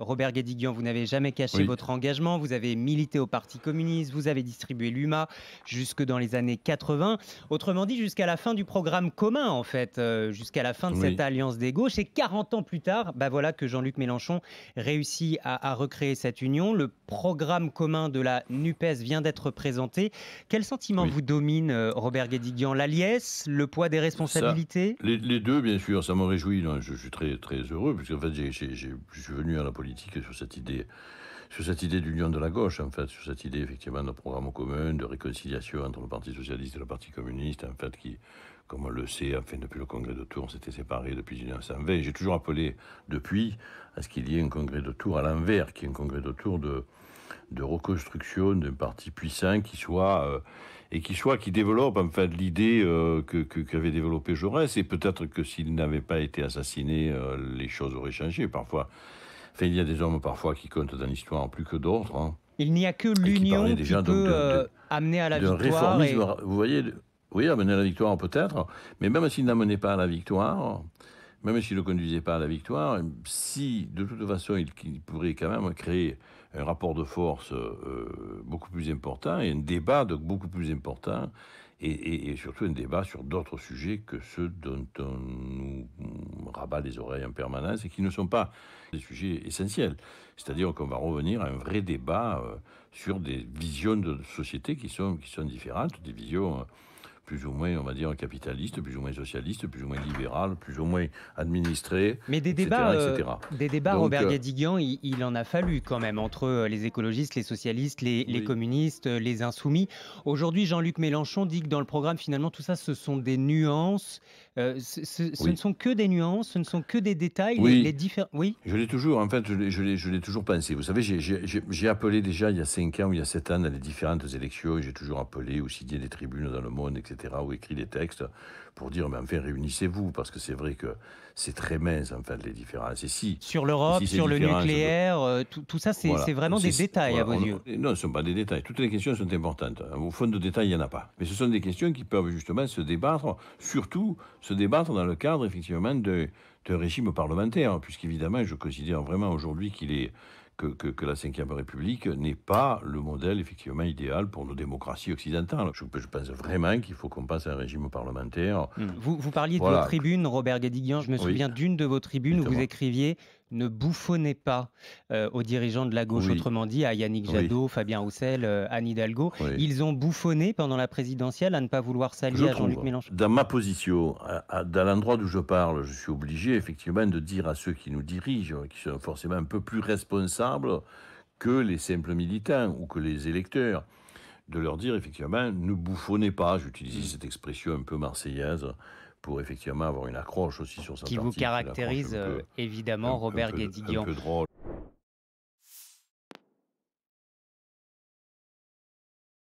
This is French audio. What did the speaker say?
Robert Guédiguian, vous n'avez jamais caché Oui, votre engagement, vous avez milité au Parti communiste, vous avez distribué l'UMA jusque dans les années 80. Autrement dit, jusqu'à la fin du programme commun, en fait, jusqu'à la fin de cette oui, alliance des gauches. Et 40 ans plus tard, bah voilà que Jean-Luc Mélenchon réussit à recréer cette union. Le programme commun de la NUPES vient d'être présenté. Quel sentiment oui. vous domine, Robert Guédiguian? La liesse, le poids des Ça, responsabilités? les deux, bien sûr, ça me réjouit. Non, je suis très, très heureux, puisqu'en fait, je suis venu à la politique sur cette idée d'union de la gauche, en fait, sur cette idée, effectivement, de programme commun, de réconciliation entre le Parti socialiste et le Parti communiste, en fait, qui, comme on le sait, enfin, depuis le congrès de Tours, on s'était séparés depuis 1920. J'ai toujours appelé, depuis, à ce qu'il y ait un congrès de Tours à l'envers, qui est un congrès de Tours de reconstruction d'un parti puissant qui développe en fait l'idée qu'avait développé Jaurès, et peut-être que s'il n'avait pas été assassiné, les choses auraient changé. Parfois, enfin, il y a des hommes parfois qui comptent dans l'histoire plus que d'autres, hein, Il n'y a que et qui parlaient l'union qui déjà donc peut amener à la d'un victoire. réformisme, Et vous voyez, oui, amener à la victoire peut-être, mais même s'il n'amenait pas à la victoire, même s'il ne conduisait pas à la victoire, si de toute façon il pourrait quand même créer un rapport de force beaucoup plus important et un débat donc beaucoup plus important et surtout un débat sur d'autres sujets que ceux dont on nous rabat les oreilles en permanence et qui ne sont pas des sujets essentiels. C'est-à-dire qu'on va revenir à un vrai débat sur des visions de société qui sont différentes, des visions plus ou moins, on va dire, capitalistes, plus ou moins socialistes, plus ou moins libérales, plus ou moins administrées, Mais etc., etc. des débats, Donc, Robert Guédiguian, il en a fallu quand même entre les écologistes, les socialistes, les oui, communistes, les insoumis. Aujourd'hui, Jean-Luc Mélenchon dit que dans le programme, finalement, tout ça, ce sont des nuances. Ce ne oui, sont que des nuances, ce ne sont que des détails. Les oui. différents. Oui. Je l'ai toujours, en fait, je l'ai toujours pensé. Vous savez, j'ai appelé déjà il y a 5 ans ou il y a 7 ans dans les différentes élections, j'ai toujours appelé ou signé des tribunes dans le monde, etc., ou écrit des textes pour dire, mais enfin, réunissez-vous, parce que c'est vrai que c'est très mince, en fait, les différences. Sur Et l'Europe, si ces sur le différences, nucléaire, tout ça, c'est voilà, vraiment des détails à voilà, vos yeux. non, ce ne sont pas des détails. Toutes les questions sont importantes. Au fond de détails, il n'y en a pas. Mais ce sont des questions qui peuvent justement se débattre, surtout se débattre dans le cadre, effectivement, d'un régime parlementaire, puisqu'évidemment, je considère vraiment aujourd'hui que la Ve République n'est pas le modèle effectivement idéal pour nos démocraties occidentales. Je pense vraiment qu'il faut qu'on passe à un régime parlementaire. Vous parliez de vos Voilà. tribunes, Robert Guédiguian. Je me Oui, souviens d'une de vos tribunes où vous dites-moi. écriviez ne bouffonnez pas aux dirigeants de la gauche, Oui, autrement dit à Yannick oui, Jadot, Fabien Roussel, Anne Hidalgo. oui. Ils ont bouffonné pendant la présidentielle à ne pas vouloir Je s'allier à Jean-Luc trouve, Mélenchon. dans ma position, dans l'endroit d'où je parle, je suis obligé effectivement de dire à ceux qui nous dirigent, qui sont forcément un peu plus responsables que les simples militants ou que les électeurs, de leur dire effectivement, ne bouffonnez pas. J'utilisais Mm. cette expression un peu marseillaise pour effectivement avoir une accroche aussi sur Qui cet vous article, une accroche caractérise évidemment, Robert un Guédiguian. peu drôle.